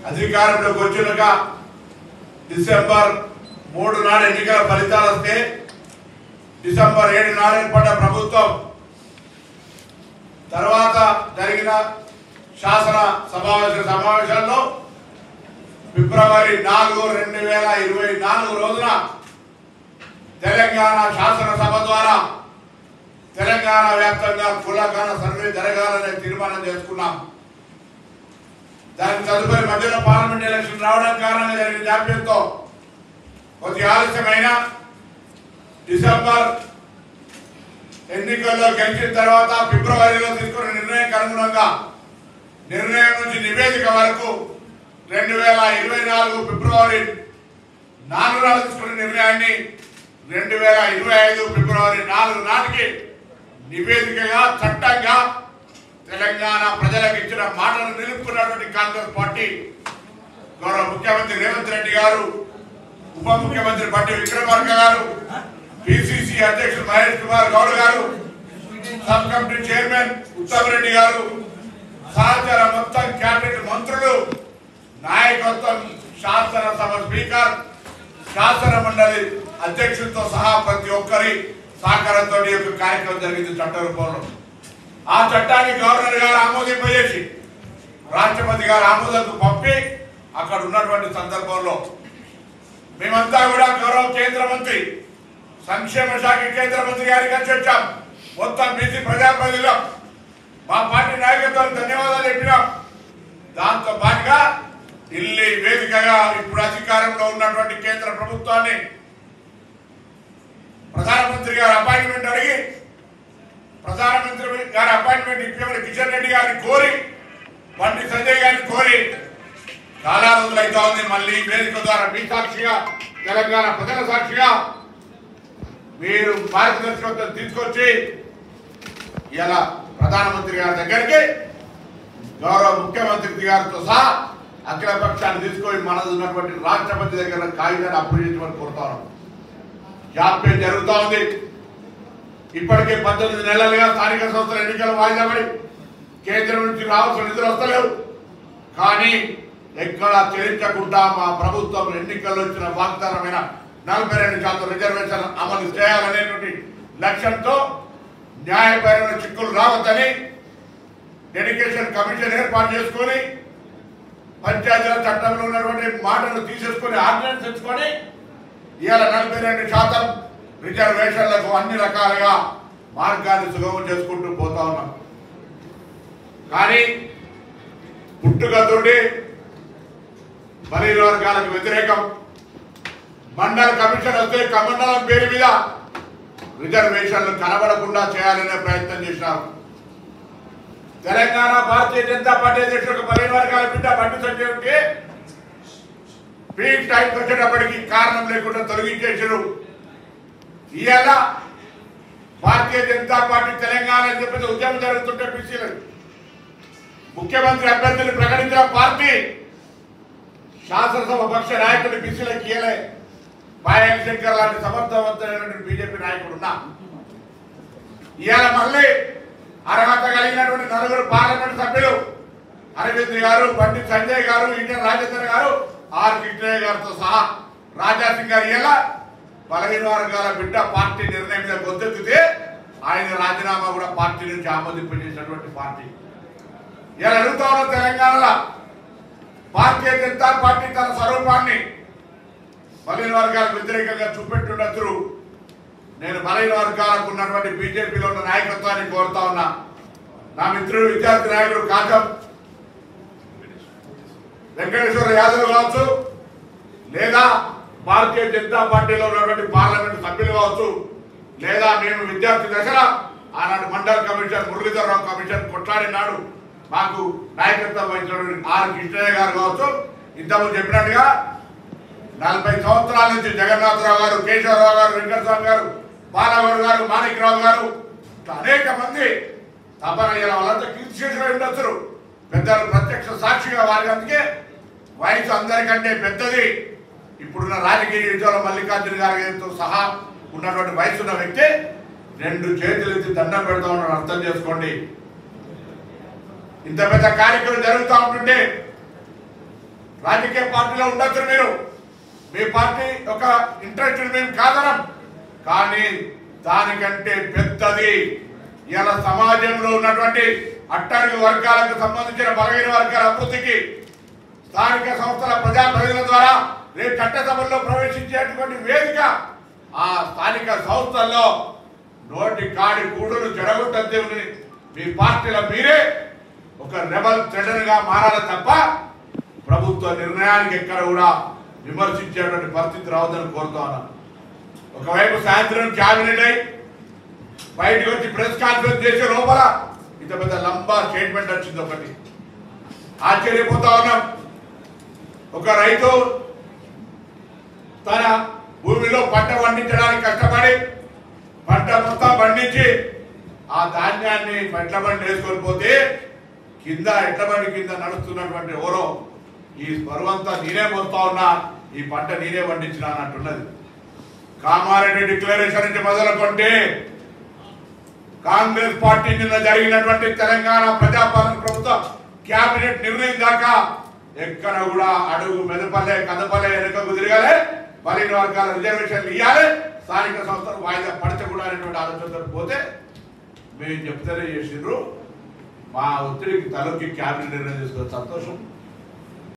అధికారంలోకి వచ్చినాక డిసెంబర్ 3 నాడు ఎన్నికల ఫలితాలు వస్తే డిసెంబర్ 7 నాడు ఏర్పడ్డ ప్రభుత్వం తర్వాత జరిగిన శాసన సమావేశాల్లో ఫిబ్రవరి 4, 2024 రోజున తెలంగాణ శాసనసభ ద్వారా తెలంగాణ వ్యాప్తంగా కులగణ సర్వే జరగాలనే తీర్మానం చేసుకున్నాం. దానికి తదుపరి మధ్యలో పార్లమెంట్ ఎలక్షన్ రావడం కారణంగా జరిగిన జాప్యంతో కొద్ది ఆలస్యమైన డిసెంబర్ ఎన్నికల్లో గెలిచిన తర్వాత ఫిబ్రవరిలో తీసుకున్న నిర్ణయానికి అనుగుణంగా నిర్ణయం నుంచి నివేదిక వరకు 2024 ఫిబ్రవరి 4 నాడు తీసుకున్న నిర్ణయాన్ని 2025 ఫిబ్రవరి 4 నాటికి నివేదికగా చట్టంగా తెలంగాణ ప్రజలకు ఇచ్చిన మాటను నిలుపుకున్నటువంటి కాంగ్రెస్ పార్టీ గౌరవ ముఖ్యమంత్రి రేవంత్ రెడ్డి గారు, ఉప ముఖ్యమంత్రి బట్టి విక్రమార్క గారు, పిసిసి అధ్యక్షుడు మహేష్ కుమార్ గౌడ్ గారు, sub committee chairman Uttam Reddy గారు, సహచర మొత్తం క్యాబినెట్ మంత్రులు, నాయకత్వం, శాసనసభ స్పీకర్, శాసన మండలి అధ్యక్షులతో సహా ప్రతి ఒక్కరి సహకారంతో ఈ యొక్క కార్యక్రమం జరిగింది చట్ట రూపంలో. ఆ చట్టాన్ని గవర్నర్ గారు ఆమోదింపజేసి రాష్ట్రపతి గారు ఆమోదంకు పంపి అక్కడ ఉన్నటువంటి సందర్భంలో మేమంతా కూడా గౌరవ కేంద్ర మంత్రి, సంక్షేమ శాఖ కేంద్ర మంత్రి గారికి కలిసి వచ్చాం. మొత్తం బీసీ ప్రజాప్రతినిధులం, మా పార్టీ నాయకత్వానికి ధన్యవాదాలు చెప్పినాం. దాంతో పాటుగా ఢిల్లీ వేదికగా ఇప్పుడు అధికారంలో ఉన్నటువంటి కేంద్ర ప్రభుత్వాన్ని ప్రధానమంత్రి గారి అపాయింట్మెంట్ అడిగి ప్రధానమంత్రి గారి అపాయింట్మెంట్ ఇప్పటి కిషన్ రెడ్డి గారిని కోరి, బండి సంజయ్ గారిని కోరి చాలా రోజులు అయితే ఉంది. మళ్ళీ వేదిక ద్వారా మీ సాక్షిగా, తెలంగాణ ప్రజల సాక్షిగా మీరు మార్గదర్శకత్వం తీసుకొచ్చి ఇలా ప్రధానమంత్రి గారి దగ్గరికి గౌరవ ముఖ్యమంత్రి గారితో సహా అఖిల పక్షాన్ని తీసుకొని మనది ఉన్నటువంటి రాష్ట్రపతి దగ్గర కాగితాన్ని అప్రూవ్ చేయమని కోరుతాను. జాప్యం జరుగుతూ ఉంది. ఇప్పటికే 18 నెలలుగా స్థానిక సంస్థల ఎన్నికలు వాయిదా పడి కేంద్రం నుంచి రావాల్సిన నిధులు వస్తలేవు. కానీ ఎక్కడ చెల్లించకుండా మా ప్రభుత్వం ఎన్నికల్లో ఇచ్చిన వాగ్దానమైన 42% రిజర్వేషన్ అమలు చేయాలనేటువంటి లక్ష్యంతో న్యాయపరమైన చిక్కులు రావద్దని డెడికేషన్ కమిషన్ ఏర్పాటు చేసుకొని పంచాయతీరాజ్ చట్టంలో ఉన్నటువంటి మాటలు తీసేసుకొని ఆర్డినెన్స్ తెచ్చుకొని ఇవాళ 42% రిజర్వేషన్లకు అన్ని రకాలుగా మార్గాన్ని సుగమం చేసుకుంటూ పోతా ఉన్నాం. కానీ పుట్టుకతోటి బలహీన వర్గాలకు వ్యతిరేకం మండల కమిషన్ వస్తే కమండలం పేరు మీద రిజర్వేషన్లు కనబడకుండా చేయాలనే ప్రయత్నం చేశారు. తెలంగాణ భారతీయ జనతా పార్టీ అధ్యక్షుడు బలహీన వర్గాల బిడ్డ బండి సంజయ్కి పీక్ టైంకి వచ్చేటప్పటికి కారణం లేకుండా తొలగించేసారు. ఇవాళ భారతీయ జనతా పార్టీ తెలంగాణ చెప్పేసి ఉద్యమం జరుగుతుంటే బీసీలు ముఖ్యమంత్రి అభ్యర్థులు ప్రకటించిన పార్టీ శాసనసభ పక్ష నాయకుడు బీసీలకు ఇయలే. పాయల్ శంకర్ లాంటి సమర్థవంతమైనటువంటి బీజేపీ నాయకుడు ఉన్నా ఇవాళ మళ్ళీ అర్హత కలిగినటువంటి 4 పార్లమెంట్ సభ్యులు అరవింద్ గారు, బండి సంజయ్ గారు, ఈటెల రాజేందర్ గారు, ఆర్ కృష్ణయ్య గారితో సహా రాజాసింగ్ గారు ఇలా బలహీన వర్గాల బిడ్డ పార్టీ నిర్ణయం మీద గొంతెత్తితే ఆయన రాజీనామా కూడా పార్టీ నుంచి ఆమోదింపజేసినటువంటి పార్టీ. ఇలా అడుగుతా ఉన్న తెలంగాణలో భారతీయ జనతా పార్టీ తన స్వరూపాన్ని బలహీన వర్గాలకు వ్యతిరేకంగా చూపెట్టినట్లు నేను బలహీన వర్గాలకు ఉన్నటువంటి బీజేపీలో ఉన్న నాయకత్వాన్ని కోరుతా ఉన్నా. నా మిత్రుడు విద్యార్థి నాయకుడు కాజం వెంకటేశ్వర యాదవ్ కావచ్చు, లేదా భారతీయ జనతా పార్టీలో ఉన్నటువంటి పార్లమెంట్ సభ్యులు కావచ్చు, లేదా మేము విద్యార్థి దశలో ఆనాడు మండల కమిషన్, మురళీధరరావు కమిషన్ కొట్లాడినాడు మాకు నాయకత్వం వహించినటువంటి ఆర్ కృష్ణయ్య గారు కావచ్చు, ఇంతకుముందు చెప్పినట్టుగా 40 సంవత్సరాల నుంచి జగన్నాథరావు గారు, కేశవరావు గారు, వెంకటస్వామి గారు, బాలగౌడ్ గారు, మాణిక్రావు గారు, అనేక మంది తపన వాళ్ళంతా కీర్తి చేసిన ఉండొచ్చు. పెద్దలు ప్రత్యక్ష సాక్షిగా వారి అందుకే వయసు అందరికంటే పెద్దది. ఇప్పుడున్న రాజకీయ విజయంలో మల్లికార్జున గారితో సహా ఉన్నటువంటి వయసు ఉన్న వ్యక్తి 2 చేతులు ఎత్తి దండం పెడతా ఉన్నాడు. అర్థం చేసుకోండి. ఇంత పెద్ద కార్యక్రమం జరుగుతూ ఉంటుంటే రాజకీయ పార్టీలో ఉండొచ్చు మీరు, మీ పార్టీ ఒక ఇంట్రెస్ట్ మేము కాదనం, కానీ దానికంటే పెద్దది ఇలా సమాజంలో ఉన్నటువంటి అట్టడుగు వర్గాలకు సంబంధించిన బలహీన వర్గాల అభివృద్ధికి స్థానిక సంస్థల ప్రజాప్రతినిధుల ద్వారా రేపు చట్టసభల్లో ప్రవేశించేటువంటి వేదిక ఆ స్థానిక సంస్థల్లో నోటి కాడి కూడును జరగొట్టని మీ పార్టీలో మీరే ఒక రెబల్ థ్రెడర్గా మారాలి తప్ప ప్రభుత్వ నిర్ణయానికి ఎక్కడ కూడా విమర్శించేటువంటి పరిస్థితి రావద్దని కోరుతా ఉన్నాను. ఒకవైపు సాయంత్రం క్యాబినెట్ అయి బయటకు వచ్చి ప్రెస్ కాన్ఫరెన్స్ చేసే లోపల ఇంత పెద్ద లంబా స్టేట్మెంట్ వచ్చింది. ఒకటి ఆశ్చర్యపోతా ఉన్నాం. ఒక రైతు తన భూమిలో పంట పండించడానికి కష్టపడి పంట మొత్తం పండించి ఆ ధాన్యాన్ని ఎడ్ల బండి వేసుకొని పోతే కింద ఎడ్ల బండి కింద నడుస్తున్నటువంటి ఎవరో ఈ బరువంతా నేనే మోస్తా ఉన్నా, ఈ పంట నేనే పండించినా అన్నట్టున్నది. కామారెడ్డి డిక్లరేషన్ నుంచి మొదలుకొంటే కాంగ్రెస్ పార్టీ నిన్న జరిగినటువంటి తెలంగాణ ప్రజాపాలన ప్రభుత్వ క్యాబినెట్ నిర్ణయం దాకా ఎక్కడ కూడా అడుగు మెదపలే కదపలే వెనుకకు తిరగాలి, బలహీన వర్గాల రిజర్వేషన్లు ఇవ్వాలి, స్థానిక సంస్థలు వాయిదా పడచకూడదు అనేటువంటి ఆలోచనతో పోతే మేము చెప్తేనే చేసిండ్రు. మా ఒత్తిడికి తలకి క్యాబినెట్ నిర్ణయం చేసుకోవచ్చు, సంతోషం.